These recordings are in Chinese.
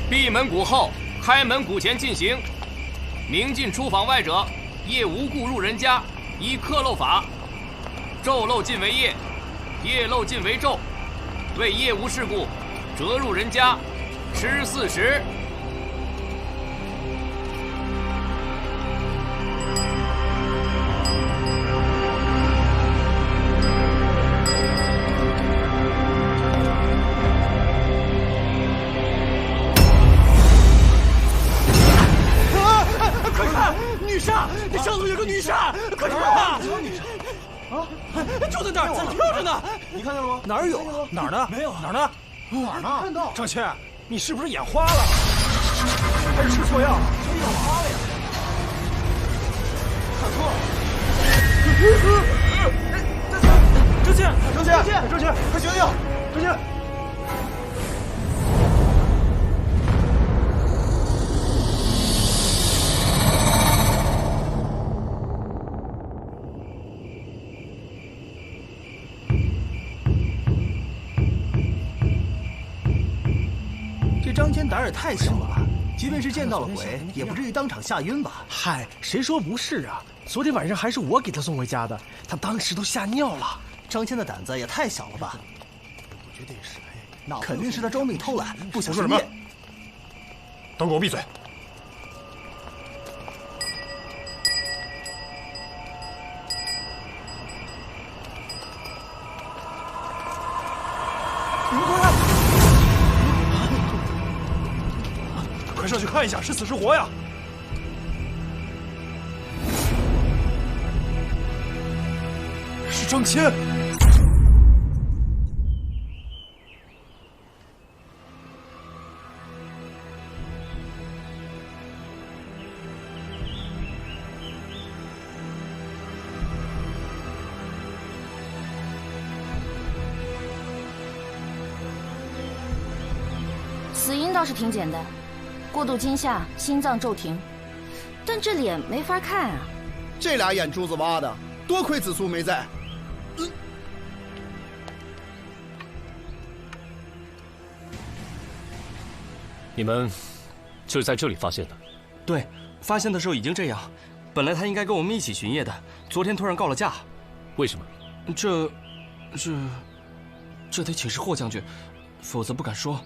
闭门鼓后，开门鼓前进行。明进出访外者，夜无故入人家，依克漏法。昼漏尽为夜，夜漏尽为昼。为夜无事故，折入人家，吃40。女煞！这上头有个女煞，快看啊！女煞啊，就在那儿，在那跳着呢。你看见了吗？哪儿有？哪儿呢？没有。哪儿呢？哪儿呢？看到。张谦，你是不是眼花了？还是吃错药了？谁眼花了呀？看错了。张谦，快醒醒！张谦。这张谦胆儿也太小了吧！即便是见到了鬼，也不至于当场吓晕吧？嗨，谁说不是啊？昨天晚上还是我给他送回家的，他当时都吓尿了。张谦的胆子也太小了吧！我觉得也是，肯定是他装病偷懒，不想说什么？都给我闭嘴！快上去看一下，是死是活呀！是张谦。死因倒是挺简单，过度惊吓，心脏骤停，但这脸没法看啊。这俩眼珠子挖的，多亏子苏没在。你们就是在这里发现的？对，发现的时候已经这样。本来他应该跟我们一起巡夜的，昨天突然告了假。为什么？这得请示霍将军，否则不敢说。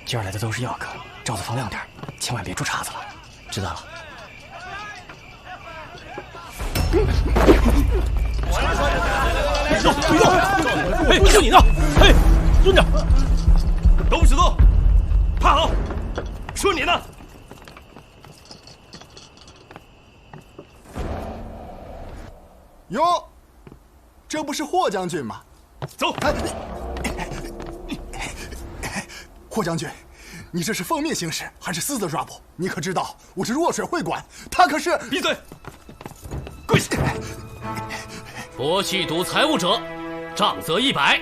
今儿来的都是药客，罩子放亮点，千万别出岔子了。知道了。走，别动！哎，就你呢！哎，蹲着，都不许动，趴好。说你呢。哟，这不是霍将军吗？走。霍将军，你这是奉命行事，还是私自抓捕？你可知道我是弱水会馆，他可是……闭嘴！跪下！博气赌财物者，杖责100；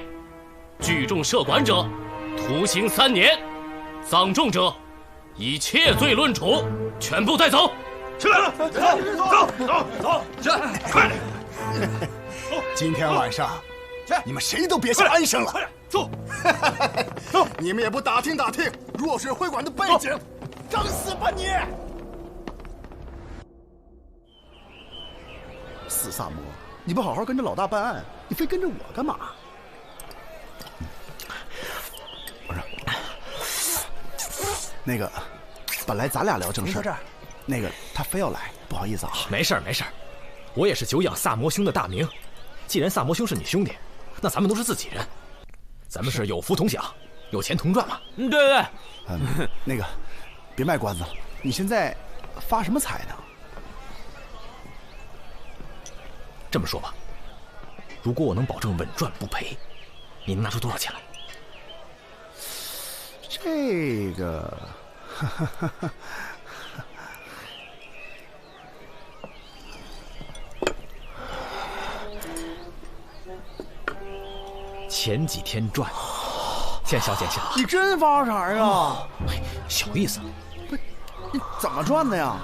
聚众设馆者，徒刑3年；葬众者，以窃罪论处。全部带走。起来了，走，起来，快点！今天晚上，你们谁都别想安生了。走，走！你们也不打听打听弱水会馆的背景，整死吧你！死萨摩，你不好好跟着老大办案，你非跟着我干嘛？不是，那个，本来咱俩聊正事，这儿，那个他非要来，不好意思啊。没事儿，我也是久仰萨摩兄的大名。既然萨摩兄是你兄弟，那咱们都是自己人。咱们是有福同享，有钱同赚嘛。对。那个，别卖关子了，你现在发什么财呢？这么说吧，如果我能保证稳赚不赔，你能拿出多少钱来？这个，前几天赚，见笑。你真发财呀！小意思。不，你怎么赚的呀？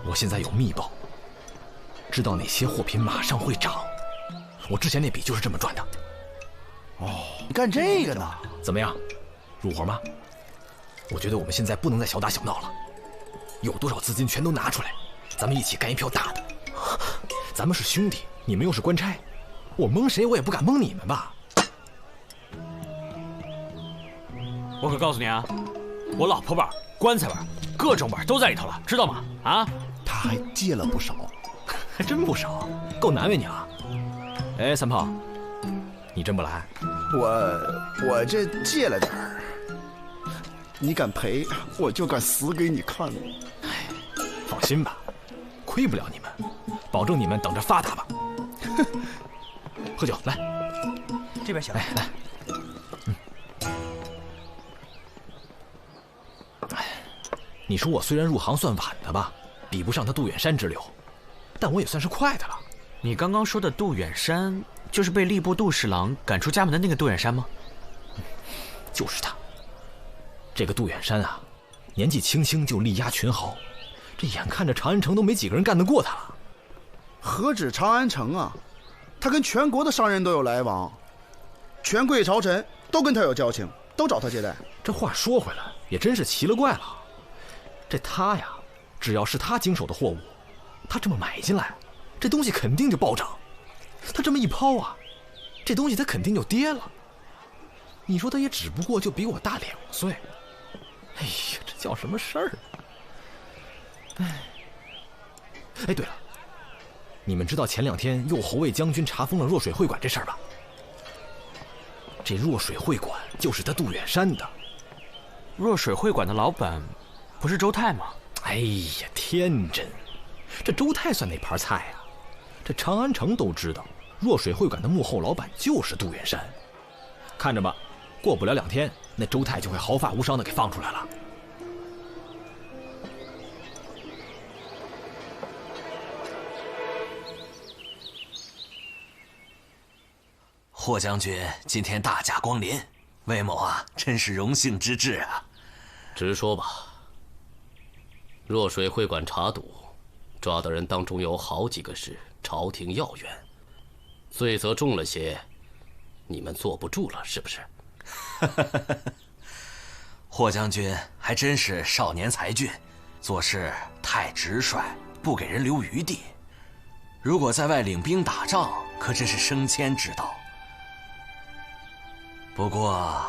我现在有密报，知道哪些货品马上会涨。我之前那笔就是这么赚的。哦，你干这个呢？怎么样，入伙吗？我觉得我们现在不能再小打小闹了，有多少资金全都拿出来，咱们一起干一票大的。咱们是兄弟，你们又是官差，我蒙谁我也不敢蒙你们吧？我可告诉你啊，我老婆本、棺材本、各种本都在里头了，知道吗？啊，他还借了不少，还真不少，够难为你了。哎，三炮，你真不来？我这借了点儿，你敢赔，我就敢死给你看。哎，放心吧，亏不了你们，保证你们等着发达吧。喝酒来，这边请。哎，来。你说我虽然入行算晚的吧，比不上他杜远山之流，但我也算是快的了。你刚刚说的杜远山，就是被吏部杜侍郎赶出家门的那个杜远山吗？就是他。这个杜远山啊，年纪轻轻就力压群豪，这眼看着长安城都没几个人干得过他了。何止长安城啊，他跟全国的商人都有来往，权贵朝臣都跟他有交情，都找他接待。这话说回来，也真是奇了怪了。这他呀，只要是他经手的货物，他这么买进来，这东西肯定就暴涨。他这么一抛啊，这东西他肯定就跌了。你说他也只不过就比我大2岁，哎呀，这叫什么事儿？哎，对了，你们知道前2天右侯卫将军查封了若水会馆这事儿吧？这若水会馆就是他杜远山的。若水会馆的老板不是周泰吗？哎呀，天真！这周泰算哪盘菜啊？这长安城都知道，若水会馆的幕后老板就是杜远山。看着吧，过不了2天，那周泰就会毫发无伤的给放出来了。霍将军今天大驾光临，魏某啊，真是荣幸之至啊！直说吧。若水会馆查赌，抓的人当中有好几个是朝廷要员，罪责重了些，你们坐不住了是不是？霍将军还真是少年才俊，做事太直率，不给人留余地。如果在外领兵打仗，可真是升迁之道。不过，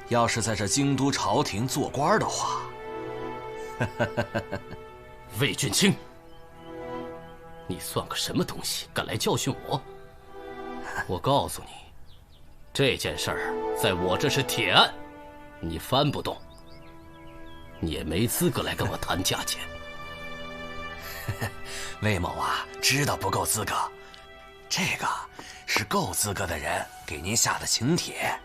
要是在这京都朝廷做官的话，魏俊卿，你算个什么东西，敢来教训我？我告诉你，这件事儿在我这是铁案，你翻不动，你也没资格来跟我谈价钱。魏某啊，知道不够资格，这个是够资格的人给您下的请帖。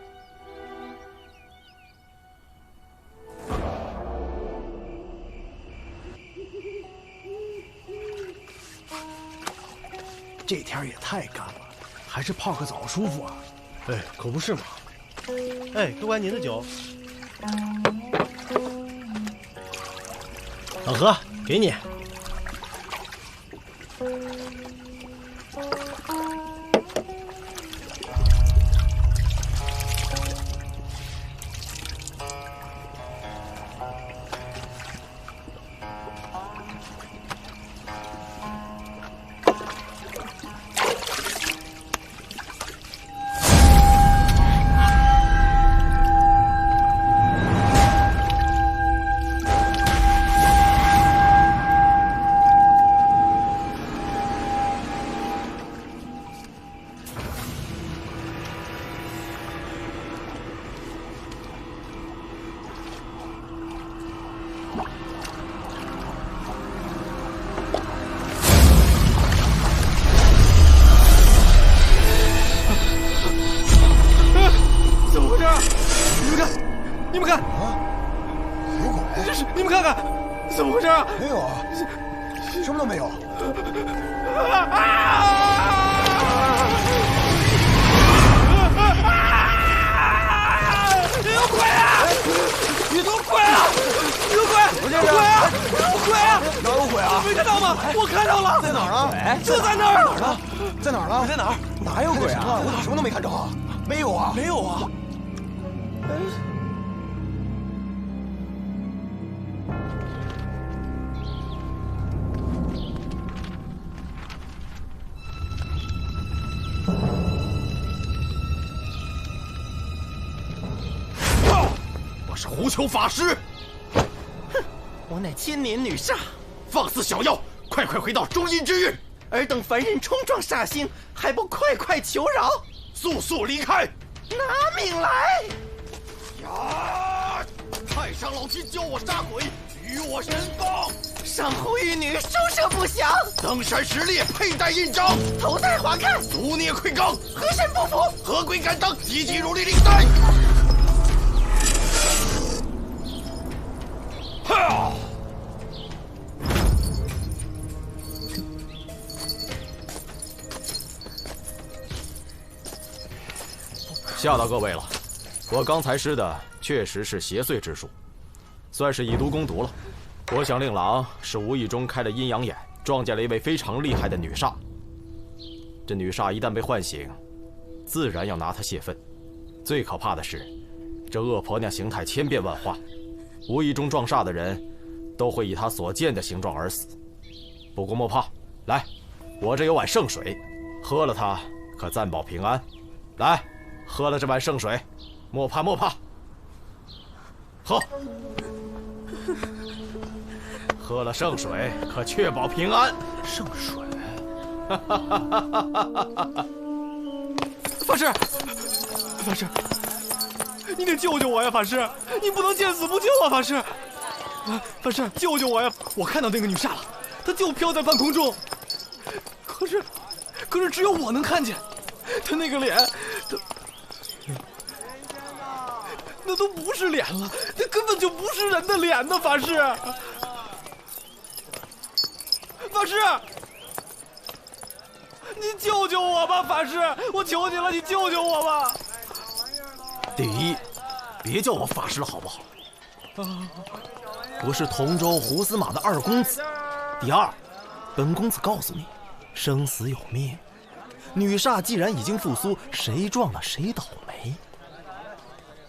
这天也太干了，还是泡个澡舒服啊！哎，可不是嘛！哎，多管您的酒。老何，给你。你们看，有鬼！这是你们看看，怎么回事啊？没有啊，什么都没有。有鬼啊！有鬼啊！有鬼！有鬼啊！鬼啊！哪有鬼啊？没看到吗？我看到了，在哪儿啊？就在那儿。哪儿呢？在哪儿呢？在哪儿？哪有鬼啊？我咋什么都没看着啊？没有啊？没有啊。我是狐裘法师。哼，我乃千年女煞。放肆小妖，快快回到中阴之域！尔等凡人冲撞煞星，还不快快求饶？速速离开！拿命来！呀！太上老君教我杀鬼，与我神风。上户玉女书舍不详，登山石猎，佩戴印章，头戴华龛，足孽愧纲，何身不服？何鬼敢当？急急如律令带！哈！吓到各位了，我刚才施的确实是邪祟之术，算是以毒攻毒了。我想令郎是无意中开了阴阳眼，撞见了一位非常厉害的女煞。这女煞一旦被唤醒，自然要拿她泄愤。最可怕的是，这恶婆娘形态千变万化，无意中撞煞的人，都会以她所见的形状而死。不过莫怕，来，我这有碗圣水，喝了它可暂保平安。来。喝了这碗圣水，莫怕莫怕。喝，喝了圣水可确保平安。圣水，法师，法师，你得救救我呀！法师，你不能见死不救啊！法师，法师，救救我呀！我看到那个女煞了，她就飘在半空中，可是只有我能看见，她那个脸，那都不是脸了，那根本就不是人的脸呢！法师，法师，你救救我吧！法师，我求你了，你救救我吧！第一，别叫我法师了好不好？我是同州胡司马的二公子。第二，本公子告诉你，生死有命，女煞既然已经复苏，谁撞了谁倒霉。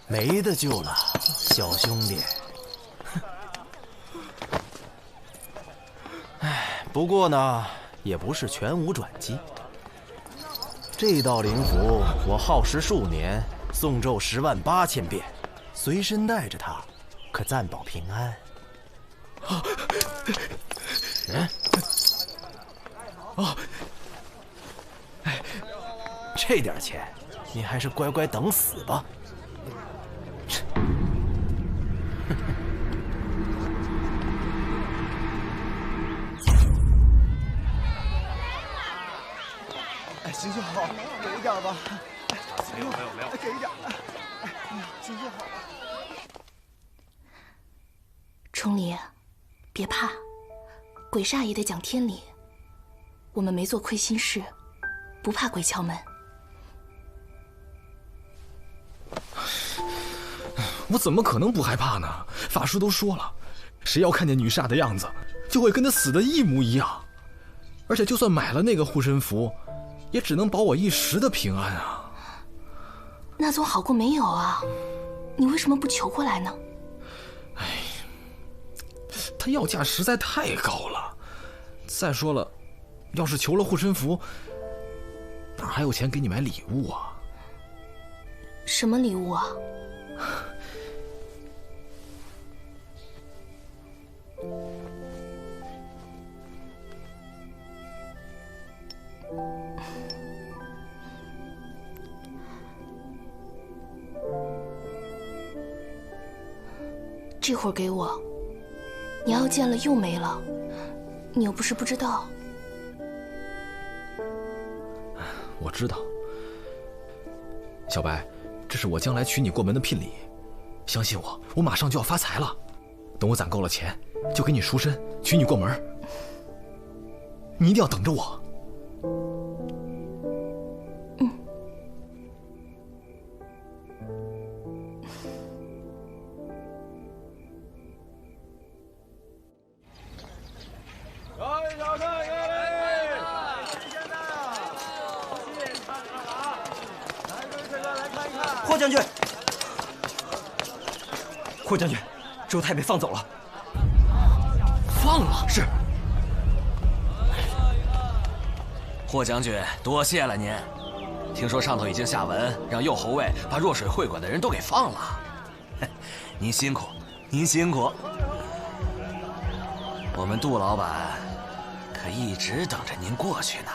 没得救了，小兄弟。哎，不过呢，也不是全无转机。这道灵符我耗时数年，诵咒108000遍，随身带着它，可暂保平安。这点钱，你还是乖乖等死吧。哎，行行好，给一点吧。没有，给一点。行行好。崇礼，别怕，鬼煞也得讲天理。我们没做亏心事，不怕鬼敲门。我怎么可能不害怕呢？法师都说了，谁要看见女煞的样子，就会跟她死的一模一样。而且就算买了那个护身符，也只能保我一时的平安啊。那总好过没有啊！你为什么不求过来呢？哎，他要价实在太高了。再说了，要是求了护身符，哪还有钱给你买礼物啊？什么礼物啊？这会儿给我，你要见了又没了，你又不是不知道。我知道，小白，这是我将来娶你过门的聘礼，相信我，我马上就要发财了。等我攒够了钱，就给你赎身，娶你过门。你一定要等着我。将军，霍将军，周泰被放走了。放了？是。霍将军，多谢了您。听说上头已经下文，让右侯卫把弱水会馆的人都给放了。您辛苦，您辛苦。我们杜老板可一直等着您过去呢。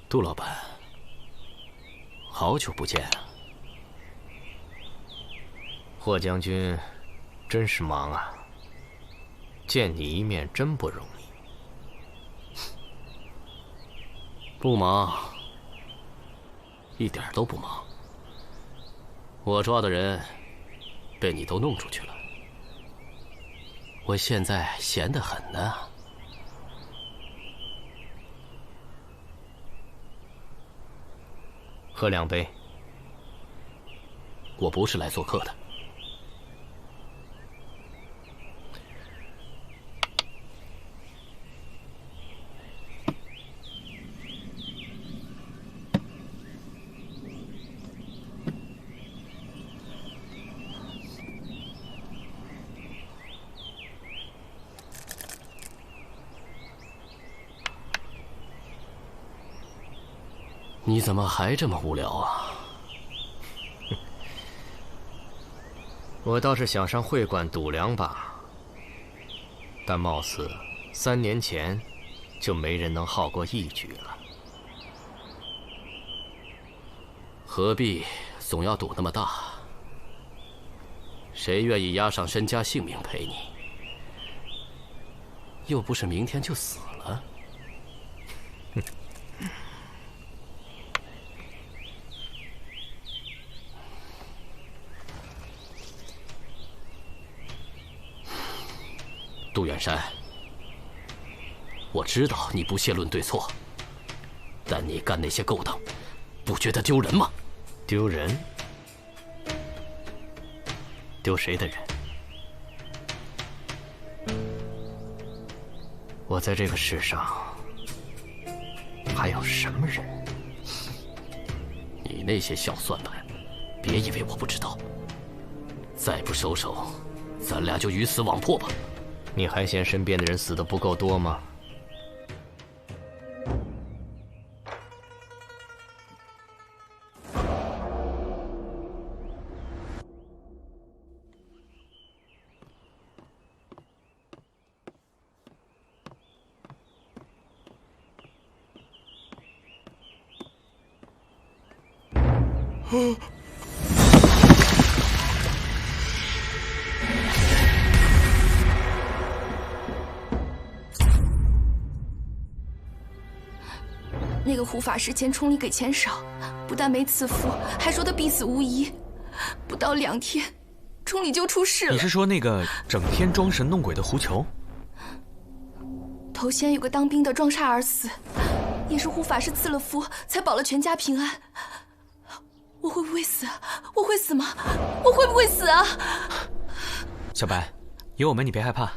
杜老板，好久不见啊！霍将军，真是忙啊！见你一面真不容易。不忙，一点都不忙。我抓的人被你都弄出去了，我现在闲得很呢。喝2杯，我不是来做客的。你怎么还这么无聊啊？我倒是想上会馆赌2把，但貌似3年前就没人能耗过1局了。何必总要赌那么大？谁愿意押上身家性命陪你？又不是明天就死了。杜远山，我知道你不屑论对错，但你干那些勾当，不觉得丢人吗？丢人？丢谁的人？我在这个世上还有什么人？你那些小算盘，别以为我不知道。再不收手，咱俩就鱼死网破吧。你还嫌身边的人死得不够多吗？那个胡法师嫌崇礼给钱少，不但没赐福，还说他必死无疑。不到2天，崇礼就出事了。你是说那个整天装神弄鬼的胡球？头先有个当兵的撞煞而死，也是胡法师赐了符，才保了全家平安。我会不会死？我会死吗？我会不会死啊？小白，有我们你别害怕。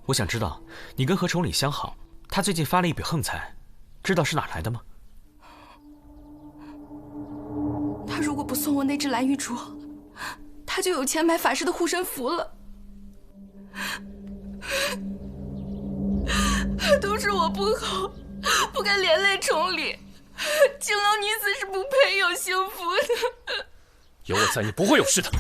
我想知道，你跟何崇礼相好，他最近发了一笔横财，知道是哪来的吗？他如果不送我那只蓝玉镯，他就有钱买法师的护身符了。都是我不好，不该连累崇礼。青楼女子是不配有幸福的。有我在，你不会有事的。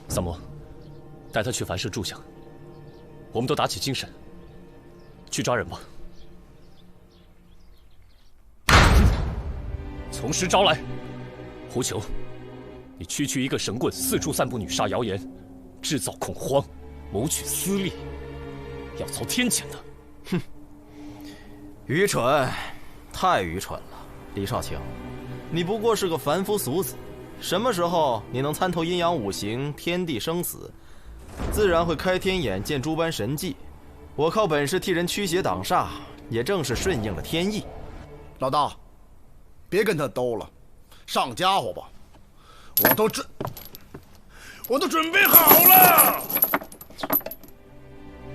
三魔，带他去凡社住下。我们都打起精神，去抓人吧。从实招来，胡球，你区区一个神棍，四处散布女杀谣言，制造恐慌，谋取私利，要遭天谴的。哼，愚蠢，太愚蠢了。李少卿，你不过是个凡夫俗子，什么时候你能参透阴阳五行、天地生死，自然会开天眼见诸般神迹。我靠本事替人驱邪挡煞，也正是顺应了天意。老大，别跟他斗了，上家伙吧，我都准备好了。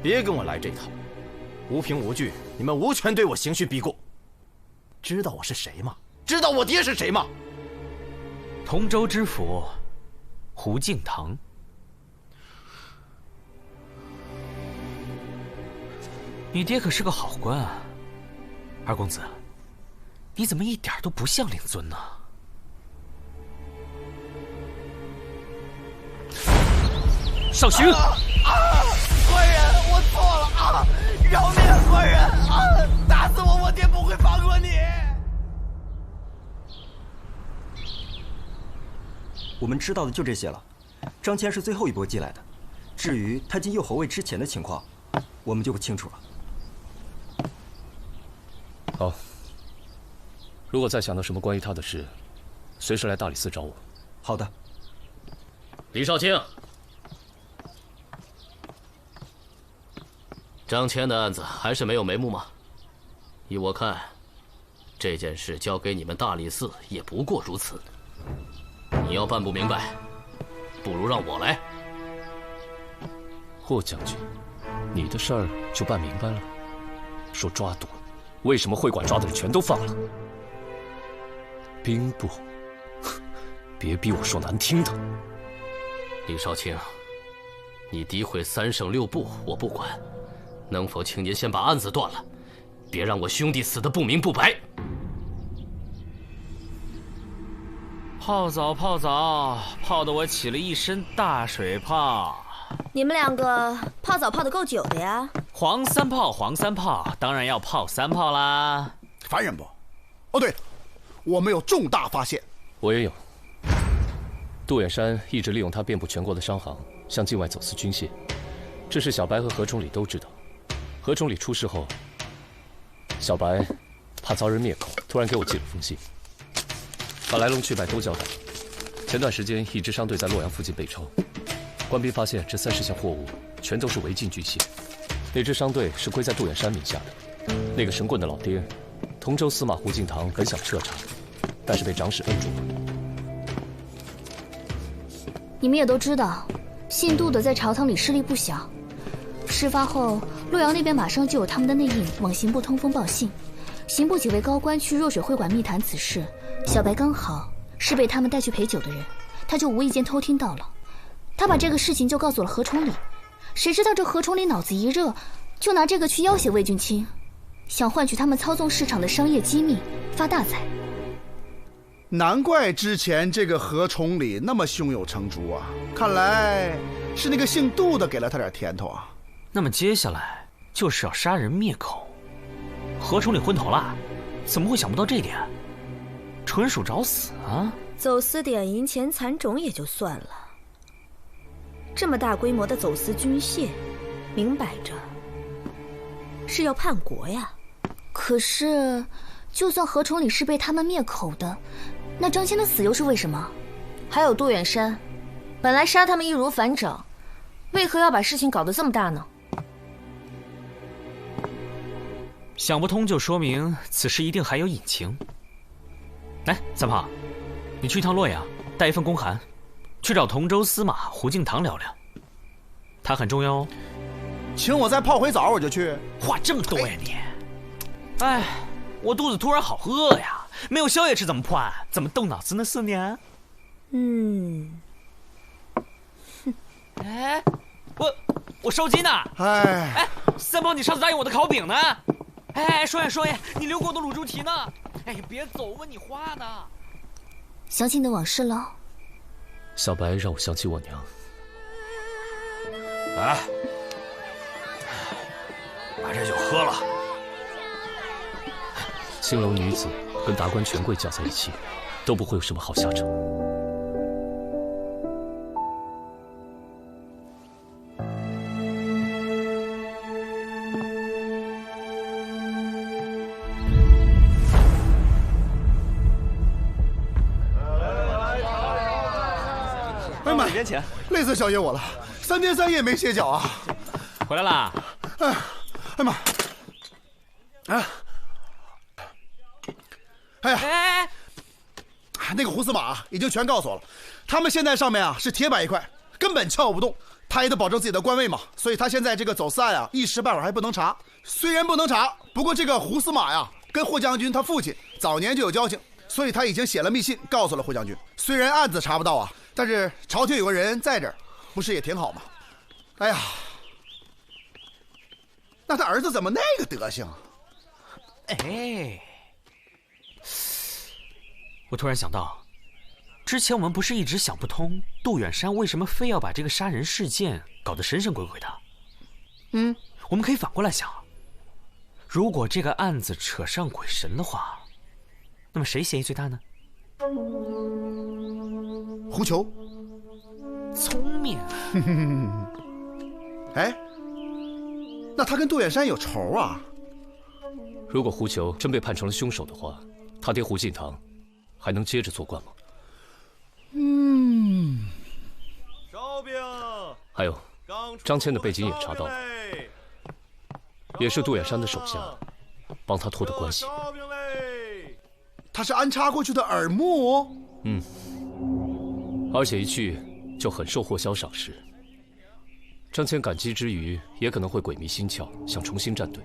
别跟我来这套，无凭无据，你们无权对我刑讯逼供。知道我是谁吗？知道我爹是谁吗？同州知府胡敬堂。你爹可是个好官啊，二公子，你怎么一点都不像令尊呢？少行！官人，我错了啊！饶命啊，官人啊！打死我，我爹不会放过你。我们知道的就这些了。张骞是最后一波进来的，至于他进右侯位之前的情况，我们就不清楚了。好，如果再想到什么关于他的事，随时来大理寺找我。好的。李少卿，张骞的案子还是没有眉目吗？依我看，这件事交给你们大理寺也不过如此。你要办不明白，不如让我来。霍将军，你的事儿就办明白了。说抓赌，为什么会馆抓的人全都放了？兵部，别逼我说难听的。李少卿，你诋毁3省6部，我不管。能否请您先把案子断了，别让我兄弟死得不明不白。泡澡泡澡，泡得我起了一身大水泡。你们两个泡澡泡得够久的呀？黄三炮，当然要泡3泡啦。烦人不？哦对了，我们有重大发现。我也有。杜远山一直利用他遍布全国的商行，向境外走私军械，这事小白和何崇礼都知道。何崇礼出事后，小白怕遭人灭口，突然给我寄了封信，把来龙去脉都交代。前段时间，一支商队在洛阳附近被抄，官兵发现这30项货物全都是违禁军械。那支商队是归在杜远山名下的。那个神棍的老爹，同州司马胡敬堂本想彻查，但是被长史摁住了。你们也都知道，姓杜的在朝堂里势力不小。事发后，洛阳那边马上就有他们的内应往刑部通风报信，刑部几位高官去若水会馆密谈此事，小白刚好是被他们带去陪酒的人，他就无意间偷听到了。他把这个事情就告诉了何崇礼，谁知道这何崇礼脑子一热，就拿这个去要挟魏俊卿，想换取他们操纵市场的商业机密，发大财。难怪之前这个何崇礼那么胸有成竹啊，看来是那个姓杜的给了他点甜头啊。那么接下来就是要杀人灭口。何崇礼昏头了，怎么会想不到这点？纯属找死啊！走私点银钱蚕种也就算了，这么大规模的走私军械，明摆着是要叛国呀。可是，就算何崇礼是被他们灭口的，那张骞的死又是为什么？还有杜远山，本来杀他们易如反掌，为何要把事情搞得这么大呢？想不通就说明此事一定还有隐情。来，三炮，你去一趟洛阳，带一份公函，去找同州司马胡敬堂聊聊，他很重要哦。请我再泡回澡，我就去。话这么多呀你！哎，我肚子突然好饿呀，没有宵夜吃怎么破案？怎么动脑子呢，4年？哎，我烧鸡呢！哎，三炮，你上次答应我的烤饼呢？哎，双爷，你留给我的卤猪蹄呢？哎呀，别走，问你话呢。想起你的往事了？小白让我想起我娘。哎，把这酒喝了。青楼女子跟达官权贵搅在一起，都不会有什么好下场。哎呀妈，累死小爷我了，3天3夜没歇脚啊！回来啦！哎呀妈！哎呀！那个胡司马已经全告诉我了，他们现在上面啊是铁板一块，根本撬不动。他也得保证自己的官位嘛，所以他现在这个走私案啊，一时半会儿还不能查。虽然不能查，不过这个胡司马呀，跟霍将军他父亲早年就有交情，所以他已经写了密信告诉了霍将军。虽然案子查不到啊，但是朝廷有个人在这儿，不是也挺好吗？哎呀，那他儿子怎么那个德行？哎，我突然想到，之前我们不是一直想不通，杜远山为什么非要把这个杀人事件搞得神神鬼鬼的？我们可以反过来想，如果这个案子扯上鬼神的话，那么谁嫌疑最大呢？胡球。聪明。哎，那他跟杜远山有仇啊？如果胡球真被判成了凶手的话，他爹胡敬堂还能接着做官吗？烧饼。还有，张骞的背景也查到了，也是杜远山的手下帮他托的关系。他是安插过去的耳目。而且一去就很受霍霄赏识。张骞感激之余，也可能会鬼迷心窍，想重新站队。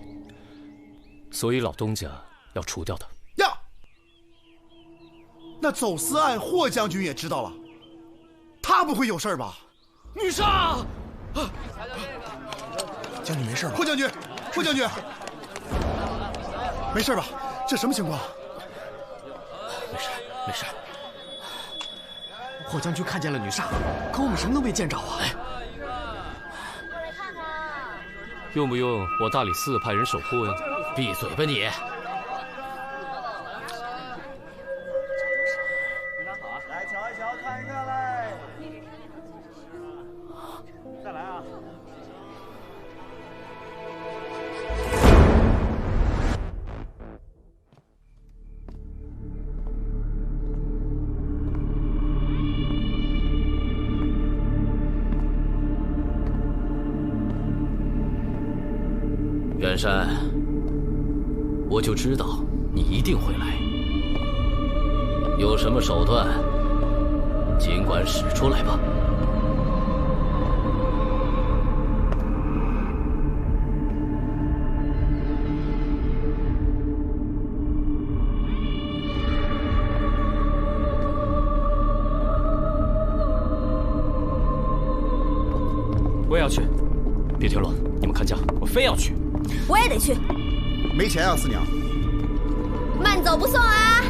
所以老东家要除掉他。呀，那走私案霍将军也知道了，他不会有事吧？女杀！将军没事吧？霍将军，霍将军，没事吧？这什么情况？没事，没事。霍将军看见了女煞，可我们什么都没见着啊！用不用我大理寺派人守护呀？闭嘴吧你！来瞧一瞧，看一看来。再来啊！远山，我就知道你一定会来。有什么手段，尽管使出来吧。我也要去。别添乱，你们看家。我非要去。我也得去。没钱啊，四娘。慢走不送啊！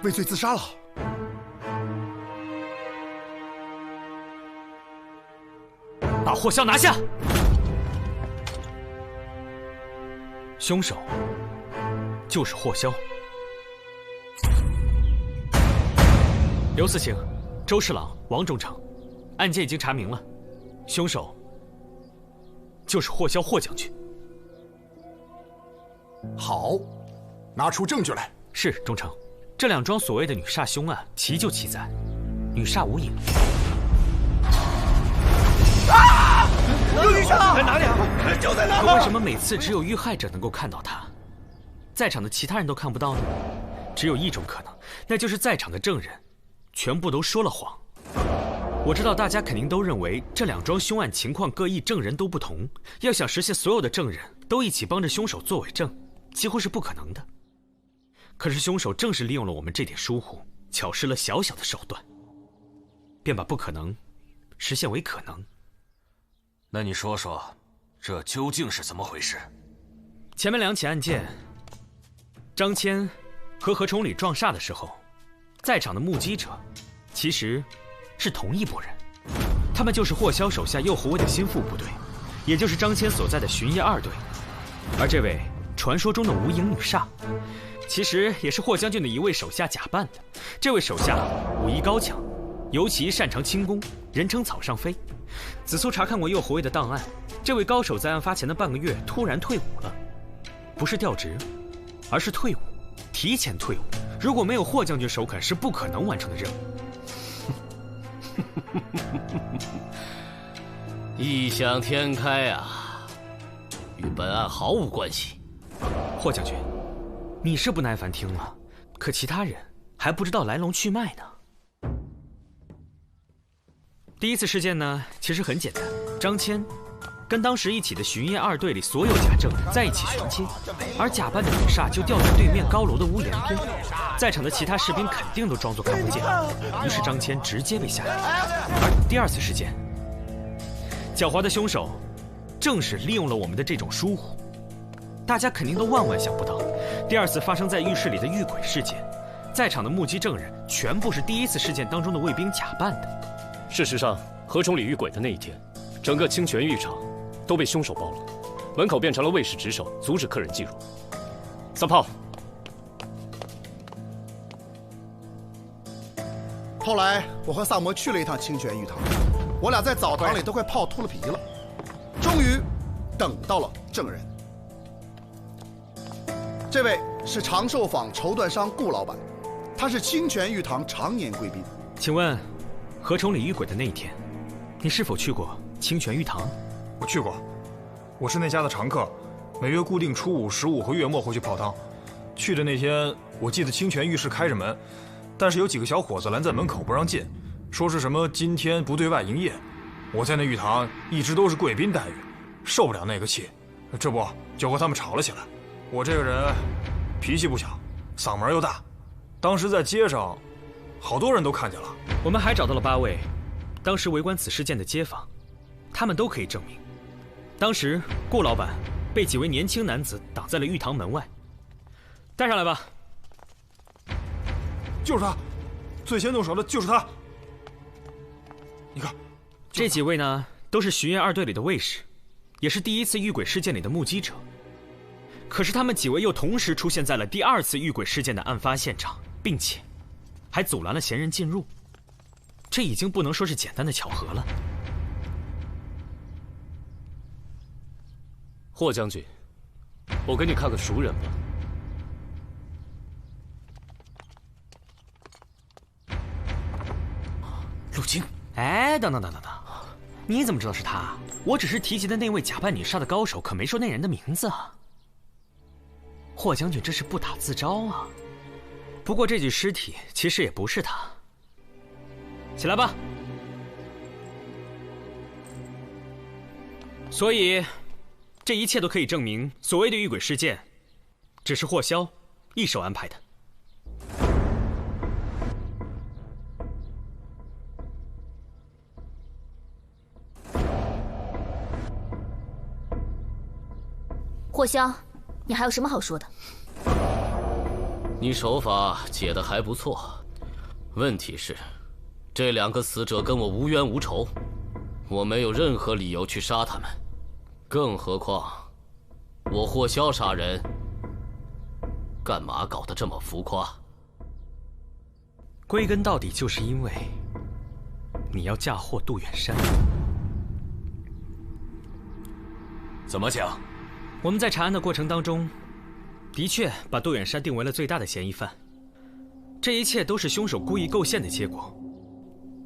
畏罪自杀了。把霍霄拿下！凶手就是霍霄。刘四卿、周侍郎、王忠诚，案件已经查明了，凶手就是霍霄霍将军。好，拿出证据来。是，忠诚。这两桩所谓的女煞凶案，奇就奇在女煞无影。啊！有女煞！在哪里啊？就在那！可为什么每次只有遇害者能够看到她，在场的其他人都看不到呢？只有一种可能，那就是在场的证人全部都说了谎。我知道大家肯定都认为这两桩凶案情况各异，证人都不同，要想实现所有的证人都一起帮着凶手作伪证，几乎是不可能的。可是凶手正是利用了我们这点疏忽，巧施了小小的手段，便把不可能实现为可能。那你说说，这究竟是怎么回事？前面两起案件，张骞和何崇礼撞煞的时候，在场的目击者其实是同一拨人，他们就是霍霄手下右侯卫的心腹部队，也就是张骞所在的巡夜2队。而这位传说中的无影女煞，其实也是霍将军的一位手下假扮的。这位手下武艺高强，尤其擅长轻功，人称草上飞。子苏查看过右侯卫的档案，这位高手在案发前的半个月突然退伍了，不是调职，而是退伍，提前退伍。如果没有霍将军首肯，是不可能完成的任务。异想天开啊，与本案毫无关系。霍将军，你是不耐烦听了，可其他人还不知道来龙去脉呢。第一次事件呢，其实很简单，张骞跟当时一起的巡夜2队里所有假证人在一起巡街，而假扮的女煞就吊在对面高楼的屋檐边，在场的其他士兵肯定都装作看不见，于是张骞直接被下药。而第二次事件，狡猾的凶手正是利用了我们的这种疏忽，大家肯定都万万想不到，第二次发生在浴室里的遇鬼事件，在场的目击证人全部是第一次事件当中的卫兵假扮的。事实上，何崇礼遇鬼的那一天，整个清泉浴场都被凶手包了，门口变成了卫士值守，阻止客人进入。三炮。后来我和萨摩去了一趟清泉浴堂，我俩在澡堂里都快泡秃了皮了，终于等到了证人。这位是长寿坊绸缎商顾老板，他是清泉浴堂常年贵宾。请问，何崇礼遇鬼的那一天，你是否去过清泉浴堂？我去过，我是那家的常客，每月固定初五、15和月末会去泡汤。去的那天，我记得清泉浴室开着门，但是有几个小伙子拦在门口不让进，说是什么今天不对外营业。我在那浴堂一直都是贵宾待遇，受不了那个气，这不就和他们吵了起来。我这个人脾气不小，嗓门又大，当时在街上，好多人都看见了。我们还找到了8位当时围观此事件的街坊，他们都可以证明，当时顾老板被几位年轻男子挡在了浴堂门外。带上来吧。就是他，最先动手的就是他。你看，这几位呢，都是巡夜2队里的卫士，也是第一次遇鬼事件里的目击者。可是他们几位又同时出现在了第2次遇鬼事件的案发现场，并且还阻拦了嫌人进入。这已经不能说是简单的巧合了。霍将军，我给你看个熟人吧。陆京，哎，等，你怎么知道是他？我只是提及的那位假扮女煞的高手，可没说那人的名字啊。霍将军这是不打自招啊。不过这具尸体其实也不是他。起来吧。所以，这一切都可以证明，所谓的遇鬼事件，只是霍萧一手安排的。霍萧，你还有什么好说的？你手法解得还不错，问题是，这2个死者跟我无冤无仇，我没有任何理由去杀他们，更何况，我霍萧杀人，干嘛搞得这么浮夸？归根到底，就是因为你要嫁祸杜远山。怎么讲？我们在查案的过程当中，的确把杜远山定为了最大的嫌疑犯。这一切都是凶手故意构陷的结果。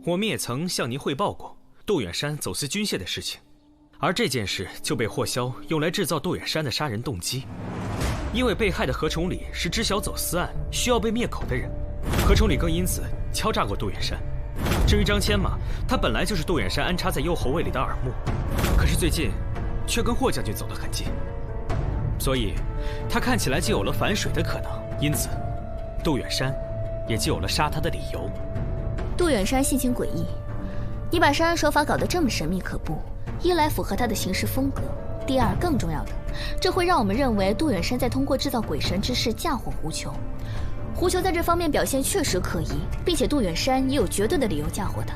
我们也曾向您汇报过杜远山走私军械的事情，而这件事就被霍萧用来制造杜远山的杀人动机。因为被害的何崇礼是知晓走私案需要被灭口的人，何崇礼更因此敲诈过杜远山。至于张骞嘛，他本来就是杜远山安插在右侯卫里的耳目，可是最近却跟霍将军走得很近，所以他看起来就有了反水的可能，因此杜远山也就有了杀他的理由。杜远山性情诡异，你把杀人手法搞得这么神秘可怖，一来符合他的行事风格，第二更重要的，这会让我们认为杜远山在通过制造鬼神之事嫁祸胡球。胡球在这方面表现确实可疑，并且杜远山也有绝对的理由嫁祸他。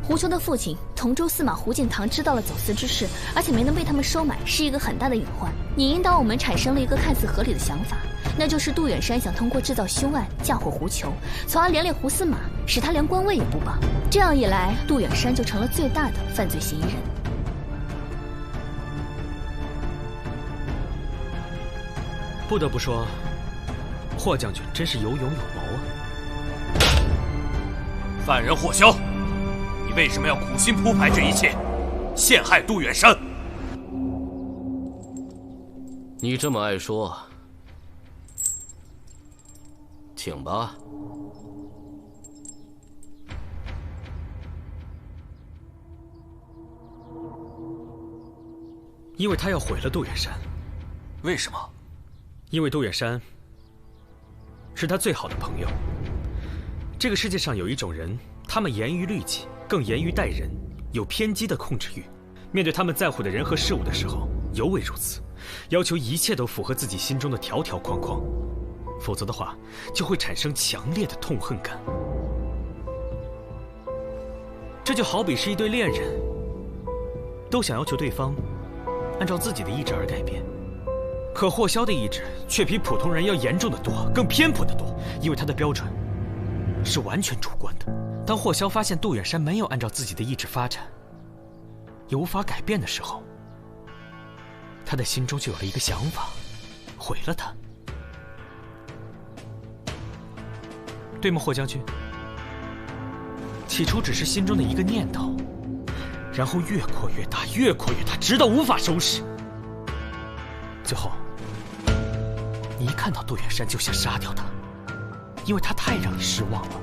胡球的父亲同州司马胡敬堂知道了走私之事，而且没能被他们收买，是一个很大的隐患。你引导我们产生了一个看似合理的想法，那就是杜远山想通过制造凶案嫁祸胡球，从而连累胡司马，使他连官位也不保。这样一来，杜远山就成了最大的犯罪嫌疑人。不得不说，霍将军真是有勇有谋啊！犯人霍萧，你为什么要苦心铺排这一切，陷害杜远山？你这么爱说，请吧。因为他要毁了杜远山。为什么？因为杜远山是他最好的朋友。这个世界上有一种人，他们严于律己，更严于待人，有偏激的控制欲。面对他们在乎的人和事物的时候，尤为如此，要求一切都符合自己心中的条条框框，否则的话，就会产生强烈的痛恨感。这就好比是一对恋人，都想要求对方按照自己的意志而改变。可霍萧的意志却比普通人要严重的多，更偏颇的多，因为他的标准是完全主观的。当霍萧发现杜远山没有按照自己的意志发展，也无法改变的时候，他的心中就有了一个想法，毁了他。对吗，霍将军？起初只是心中的一个念头，然后越扩越大，越扩越大，直到无法收拾。最后，你一看到杜远山就想杀掉他，因为他太让你失望了。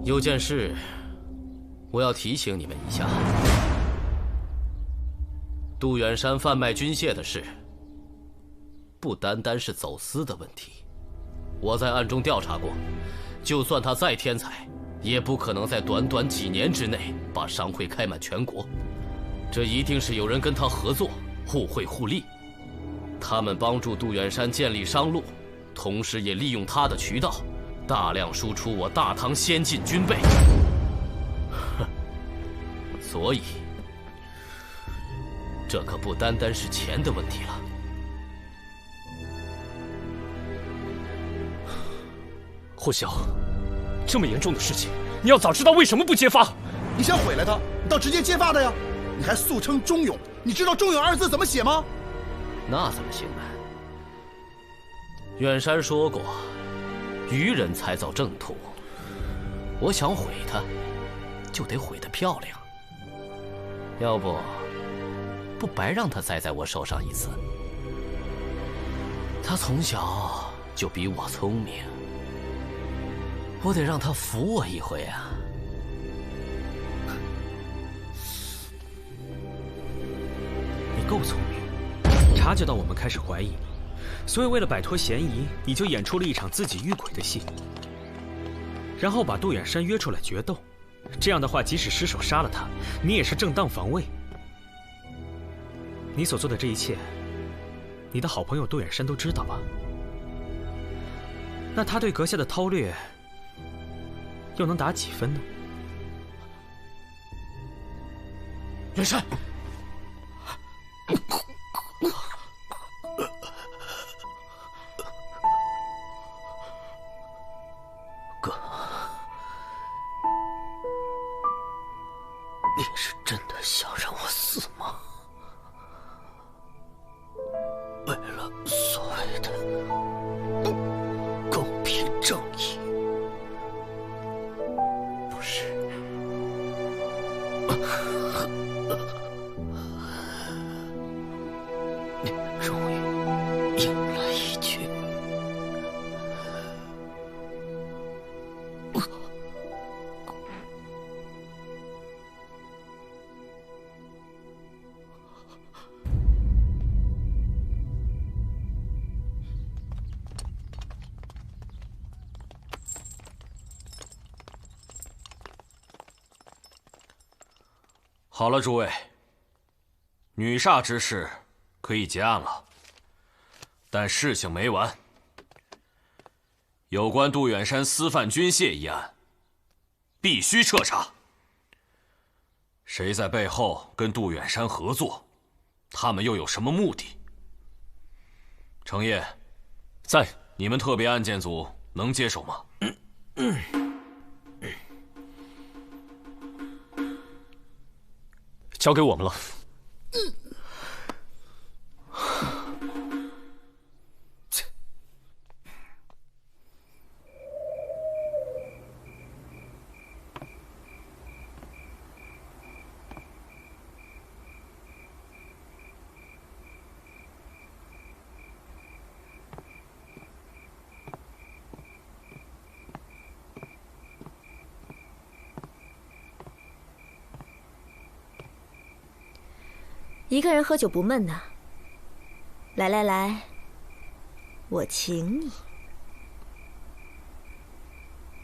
有件事，我要提醒你们一下：杜远山贩卖军械的事，不单单是走私的问题。我在暗中调查过，就算他再天才，也不可能在短短几年之内把商会开满全国。这一定是有人跟他合作，互惠互利。他们帮助杜远山建立商路，同时也利用他的渠道，大量输出我大唐先进军备。所以，这可不单单是钱的问题了。霍萧，这么严重的事情，你要早知道为什么不揭发？你想毁了他，你倒直接揭发他呀！你还素称忠勇，你知道忠勇二字怎么写吗？那怎么行呢？远山说过，愚人才造正途。我想毁他，就得毁得漂亮。要不白让他栽在我手上一次。他从小就比我聪明，我得让他服我一回啊！你够聪明，察觉到我们开始怀疑你，所以为了摆脱嫌疑，你就演出了一场自己遇鬼的戏，然后把杜远山约出来决斗。这样的话，即使失手杀了他，你也是正当防卫。你所做的这一切，你的好朋友杜远山都知道吧？那他对阁下的韬略又能打几分呢？远山，哥，你是真的想让我死吗？为了所谓的公平正义，不是？你终于赢了一局。好了，诸位，女煞之事可以结案了，但事情没完。有关杜远山私贩军械一案，必须彻查。谁在背后跟杜远山合作？他们又有什么目的？程烨，在。你们特别案件组能接手吗？交给我们了。一个人喝酒不闷呐。来来来，我请你。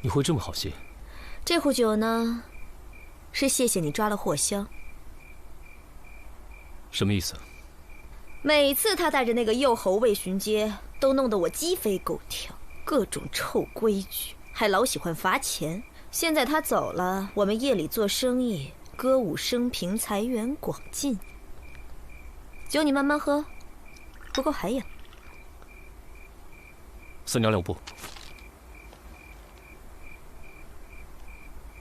你会这么好心？这壶酒呢，是谢谢你抓了霍香。什么意思？每次他带着那个右侯卫巡街，都弄得我鸡飞狗跳，各种臭规矩，还老喜欢罚钱。现在他走了，我们夜里做生意，歌舞升平，财源广进。酒你慢慢喝，不够还有。三娘两步，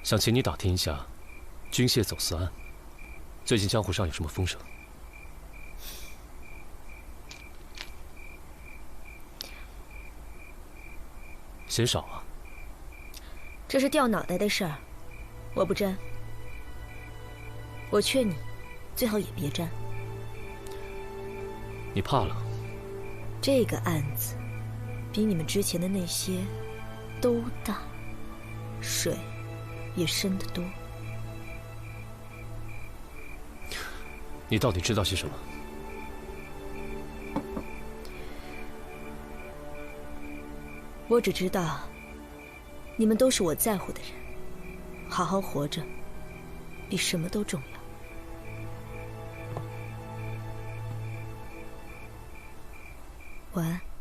想请你打听一下军械走私案，最近江湖上有什么风声？嫌少啊？这是掉脑袋的事儿，我不沾。我劝你，最好也别沾。你怕了？这个案子比你们之前的那些都大，水也深得多。你到底知道些什么？我只知道，你们都是我在乎的人，好好活着，比什么都重要。晚安。